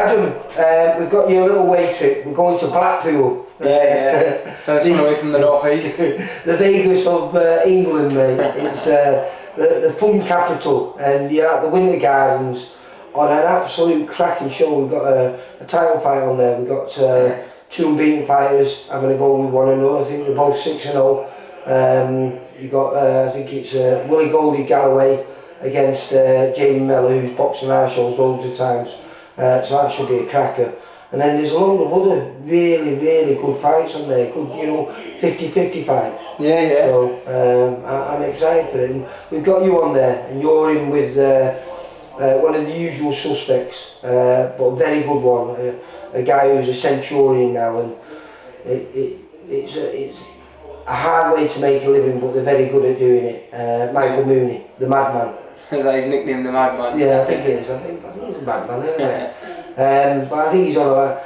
Adam, we've got you a little away trip. We're going to Blackpool. Yeah. First one away from the northeast. The Vegas of England, mate. It's the fun capital, and you're at the Winter Gardens on an absolute cracking show. We've got a title fight on there. We've got two unbeaten fighters having a go with one another. I think they're both 6-0. You've got, I think it's Willie Goldie Galloway against Jamie Mellor, who's boxing our shows loads of times. So that should be a cracker. And then there's a load of other really, really good fights on there. Good, 50-50 fights. Yeah. So I'm excited for it. And we've got you on there, and you're in with one of the usual suspects, but a very good one. A guy who's a centurion now, and it's a hard way to make a living, but they're very good at doing it. Michael Mooney, the Madman. Is that his nickname, the Madman? Yeah, I think it is. I think he's a Madman, anyway. But I think he's on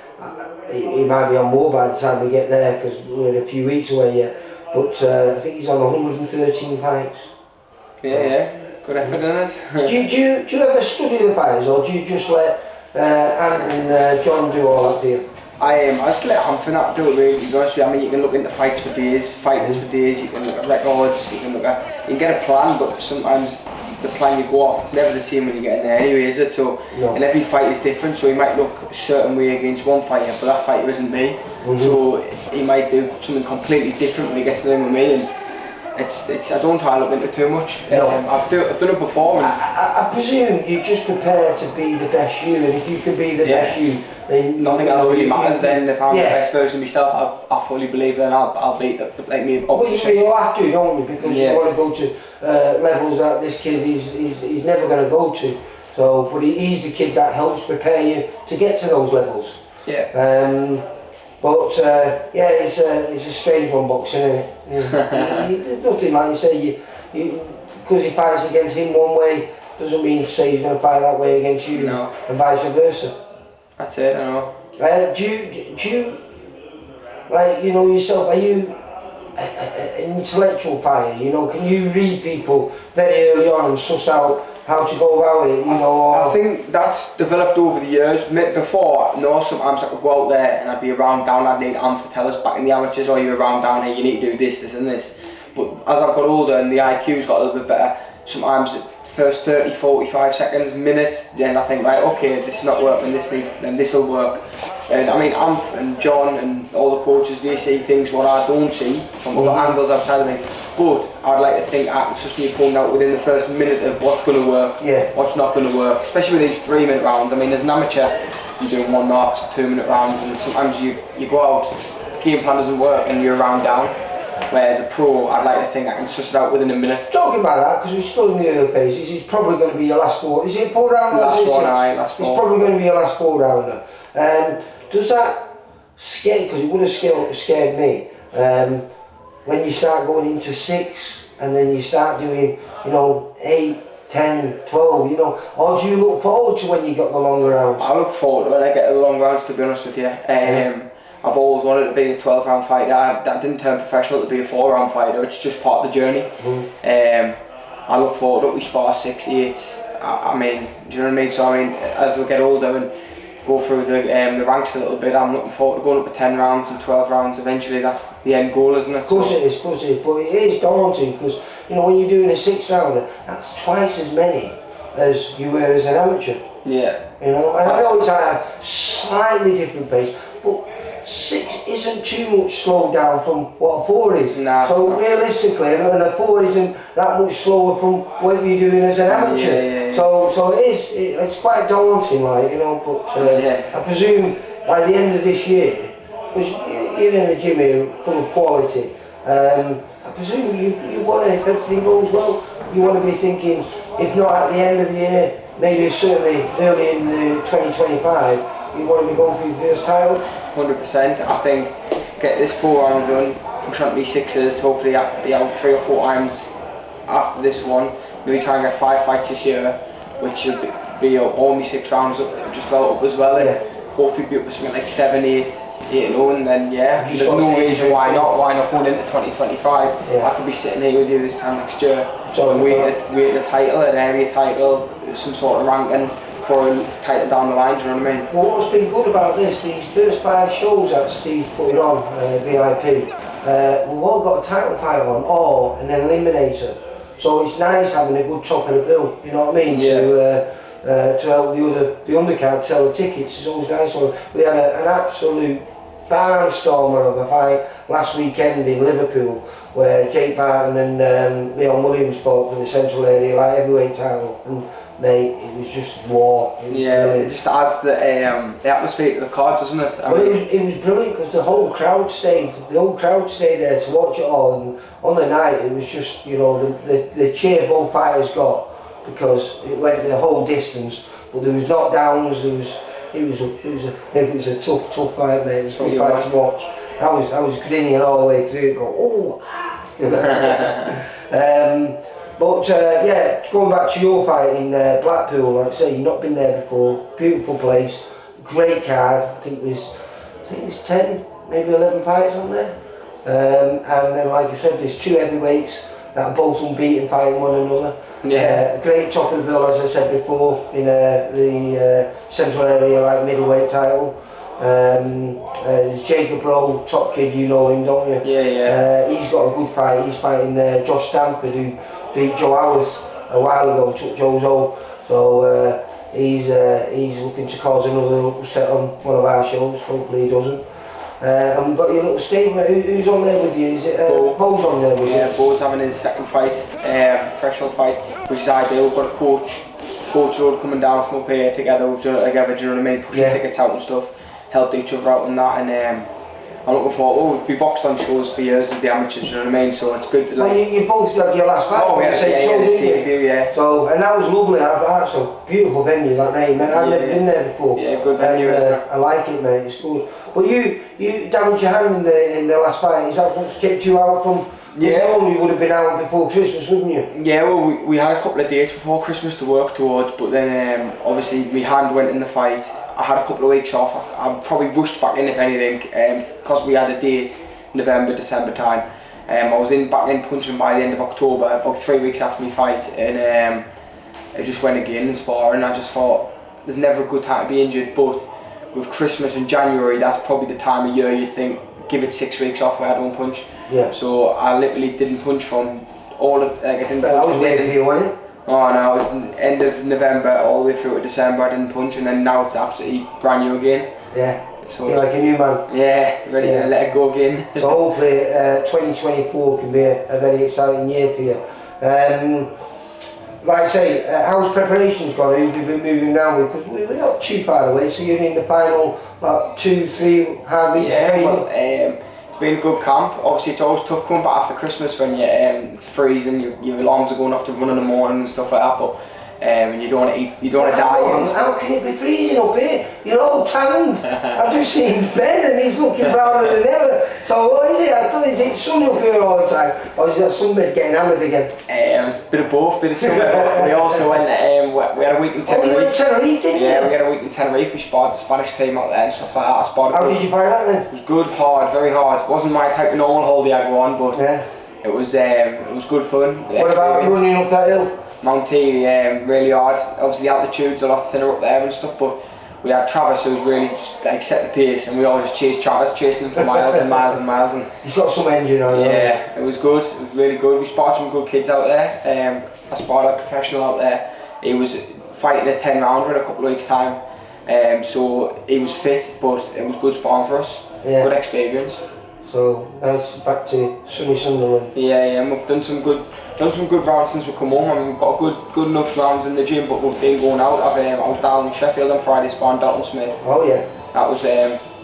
he might be on more by the time we get there, because we're a few weeks away yet. But I think he's on 113 fights. Yeah. Good effort in it. do you ever study the fighters, or do you just let Ant and John do all that for you? I just let Anthony do it, really, to be honest with you. I mean, you can look into fighters for days, you can look at records, you can get a plan, but sometimes the plan you go off, it's never the same when you get in there anyway, is it? So, no. And every fight is different, so he might look a certain way against one fighter, but that fighter isn't me. Mm-hmm. So he might do something completely different when he gets in the ring with me, and I don't try to look into too much. No. I've done it before. I presume you just prepare to be the best you, and if you can be the best you, then nothing else really matters. Then if I'm the best version of myself, I fully believe that I'll beat me opposition. You have to, don't you? Because you want to go to levels that this kid he's never going to go to. So, but he's the kid that helps prepare you to get to those levels. Yeah. But it's a strange one, boxing, isn't it? There's nothing like you say. Because he fights against him one way doesn't mean to say he's going to fight that way against you, no. And vice versa. That's it. I know. Do you like yourself? Are you an intellectual fighter? Can you read people very early on and suss out how to go about it? I think that's developed over the years. Before, sometimes I could go out there and I'd be around down. I'd need Amp to tell us back in the amateurs, or you're around down here, you need to do this, this, and this. But as I've got older and the IQ's got a little bit better, sometimes first 30, 45 seconds, minute, then I think, right, okay, this is not working, then this will work. And I mean, Amph and John and all the coaches, they see things what I don't see from other angles outside of me. But I'd like to think I can just be pulling out within the first minute of what's going to work, what's not going to work, especially with these 3-minute rounds. I mean, as an amateur, you're doing 1.5 to 2-minute rounds, and sometimes you go out, game plan doesn't work, and you're around down. Whereas a pro, I'd like to think I can suss it out within a minute. Talking about that, because we're still in the early phases, it's probably going to be your last 4. Is it 4 rounders? Last 4. It's probably going to be your last 4 rounder. Does that scare? Because it would have scared me. When you start going into 6, and then you start doing, 8, 10, 12, or do you look forward to when you got the longer rounds? I look forward to when I get the long rounds, to be honest with you. I've always wanted to be a 12-round fighter. I didn't turn professional to be a 4-round fighter. It's just part of the journey. I look forward to it. We spar 6, 8. I mean, do you know what I mean? So I mean, as we get older and go through the ranks a little bit, I'm looking forward to going up to 10 rounds and 12 rounds. Eventually, that's the end goal, isn't it? Of course it is. But it is daunting, because when you're doing a 6-rounder, that's twice as many as you were as an amateur. Yeah. And I know it's at a slightly different pace, but 6 isn't too much slowed down from what a 4 is. Nah, so realistically, and a 4 isn't that much slower from what you're doing as an amateur. Yeah. So it's quite daunting, but I presume by the end of this year, because you're in a gym here full of quality, I presume you want to, if everything goes well, you want to be thinking, if not at the end of the year, maybe certainly early in 2025, you want to be going for your first title? 100%. I think get this 4 rounds done, push on to me 6s, hopefully I'll be out 3 or 4 times after this one. Maybe try and get 5 fights this year, which should be all my 6 rounds up, just about up as well. Yeah. Hopefully be up to something like 7, 8, 8-0, and then there's no reason why not going into 2025. I could be sitting here with you this time next year and wait the title, an area title, some sort of ranking, for a title down the line, do you know what I mean? Well, what's been good about this, these first 5 shows that Steve's putting on, VIP, we've all got a title fight on, or an eliminator. So it's nice having a good top of the bill, you know what I mean? Yeah. To help the undercard sell the tickets. It's always nice. So we had an absolute barnstormer of a fight last weekend in Liverpool, where Jake Barton and Leon Williams fought for the Central Area Light Heavyweight title, and mate, it was just war. It just adds the atmosphere to the card, doesn't it? It was brilliant because the whole crowd stayed there to watch it all, and on the night it was just, you know, the cheer both fighters got, because it went the whole distance, but there was knockdowns, it was a tough fight, mate. It was a tough fight to watch. I was grinning all the way through it, going, but going back to your fight in Blackpool, like I say, you've not been there before. Beautiful place, great card. I think there's 10, maybe 11 fights on there. And then, like I said, there's 2 heavyweights that are both unbeaten, fighting one another. Yeah. Great top of the bill, as I said before, in the Central Area Light Middleweight title. There's Jacob Rowe, top kid, you know him, don't you? Yeah. He's got a good fight. He's fighting Josh Stanford, who beat Joe Howarth a while ago, took Joe's home. So he's looking to cause another upset on one of our shows. Hopefully he doesn't. And we've got your little Steve, who's on there with you? Is it Bo's on there with you? Yeah, Bo's having his second fight, professional fight, which is ideal. We've got a coach load coming down from up here together. We've done it together, do you know what I mean? Pushing tickets out and stuff, helped each other out and that, and I'm looking forward. We've boxed on shows for years as the amateurs, you know what I mean? So it's good. Well, you both had your last fight. Oh, we had a debut, yeah. So, and that was lovely. That's a beautiful venue, that name. I've never been there before. Yeah, good venue, isn't it? I like it, mate. It's good. But you damaged your hand in the last fight. Is that what kept you out from? Yeah. You would have been out before Christmas, wouldn't you? Yeah, well, we had a couple of days before Christmas to work towards, but then obviously my hand went in the fight. I had a couple of weeks off. I probably rushed back in, if anything, because we had a date November, December time. I was back in punching by the end of October, about 3 weeks after my fight, and I just went again in sparring. I just thought there's never a good time to be injured, but with Christmas and January, that's probably the time of year you think, give it 6 weeks off where I don't punch. Yeah. So I literally didn't punch from all of, I didn't But punch. I was waiting for you, wasn't it? Oh no, it was the end of November all the way through to December. I didn't punch, and then now it's absolutely brand new again. Yeah. So you're like a new man. Yeah, ready to let it go again. So hopefully 2024 can be a very exciting year for you. Like I say, how's preparations gone? Who have you been moving now with? Because we're not too far away, so you're in the final like 2-3 hard weeks of training. Well, it's been a good camp. Obviously it's always tough coming back after Christmas when it's freezing, your alarms are going off to run in the morning and stuff like that, but you don't want to eat, you don't want to die. How can it be freezing up here? You're all tanned. I've just seen Ben and he's looking browner than ever. So what is it? I thought is it sunny up here all the time? Or is that sunbed getting hammered again? Bit of both, bit of sunbed. We also went, we had a week in Tenerife. Oh, you went to Tenerife, didn't you? Yeah, we had a week in Tenerife. We sparred the Spanish team out there and stuff like that. How did you find that then? It was good, hard, very hard. It wasn't my type of normal holiday I go on, but it was good fun. What about running up that hill? Mount T, really hard. Obviously the altitude's a lot thinner up there and stuff, but we had Travis who was really just like set the pace, and we always chased Travis, chasing him for miles and miles and miles. And he's got some engine on him. Yeah, it was good. It was really good. We sparred some good kids out there. I sparred a professional out there. He was fighting a 10 rounder in a couple of weeks' time. So he was fit, but it was good sparring for us. Yeah. Good experience. So that's back to sunny Sunderland. Yeah, and we've done some good rounds since we come home. I mean, we've got good enough rounds in the gym, but we've been going out. I was down in Sheffield on Friday sparring Dalton Smith. Oh yeah. That was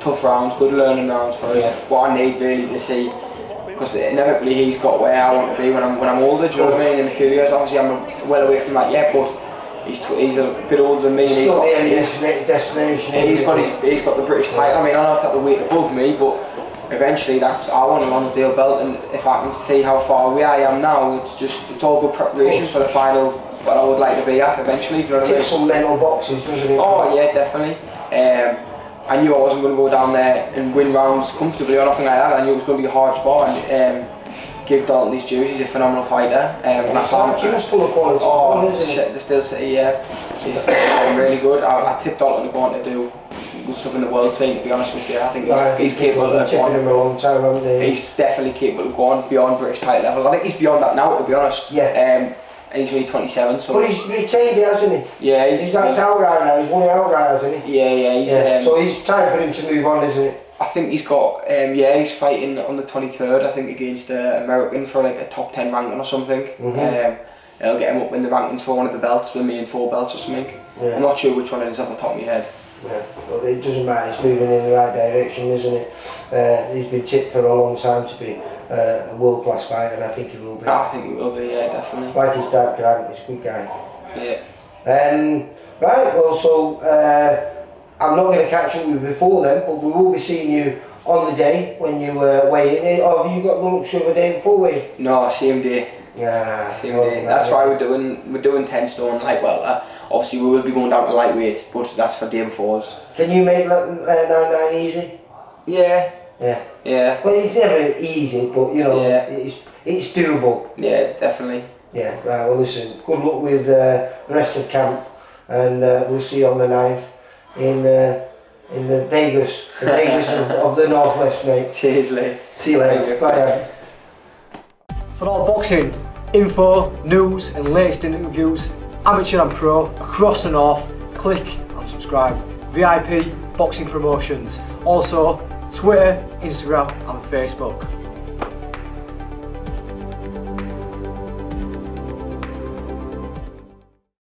tough rounds, good learning rounds for us. Yeah. What I need really to see, because inevitably he's got where I want to be when I'm older. Do you know what I mean? In a few years, obviously I'm well away from that yet, but he's a bit older than me. He's got the destination. He's got the British title. I mean, I know it's at the weight above me, but eventually I want a Lonsdale belt, and if I can see how far away I am now, it's all good preparation for the final, what I would like to be at eventually. Do you know what I mean? Tick some mental boxes, doesn't it? Oh yeah, definitely. I knew I wasn't going to go down there and win rounds comfortably or nothing like that. I knew it was going to be a hard spot, and give Dalton his dues. He's a phenomenal fighter. And I found he was full of quality. oh shit, the Still City, yeah, he's really good. I tipped Dalton to go on to do good stuff in the world scene. To be honest with you, I think he's capable of going. Him a long time, haven't they? He's definitely capable of going beyond British title level. I think he's beyond that now, to be honest. Yeah. And he's only 27, so. But he's retained it, hasn't he? Yeah, he's got his outrider now. He's won the outrider, hasn't he? Yeah. So he's time for him to move on, isn't it? I think he's got, he's fighting on the 23rd, I think, against American for like a top 10 ranking or something. It'll get him up in the rankings for one of the belts, the main 4 belts or something. Yeah. I'm not sure which one it is off the top of my head. Yeah, well, it doesn't matter, he's moving in the right direction, isn't it? He's been tipped for a long time to be a world-class fighter, and I think he will be. I think he will be, yeah, definitely. Like his dad, Grant, he's a good guy. Yeah. Right, well, so I'm not going to catch up with you before then, but we will be seeing you on the day when you weigh in. Or have you got the luxury of a day before weigh? No, same day. Yeah, same day. That's why we're doing 10 stone. Like, well, obviously we will be going down to lightweight, but that's for day before us. Can you make 9-9 easy? Yeah. Well, it's never easy, but you know, it's doable. Yeah, definitely. Yeah, right, well listen, good luck with the rest of camp, and we'll see you on the 9th in the Vegas of the Northwest, mate. Cheers, Lee. See you later. Bye. For all boxing info, news and latest interviews, amateur and pro, across the north, click and subscribe. VIP Boxing Promotions. Also Twitter, Instagram and Facebook.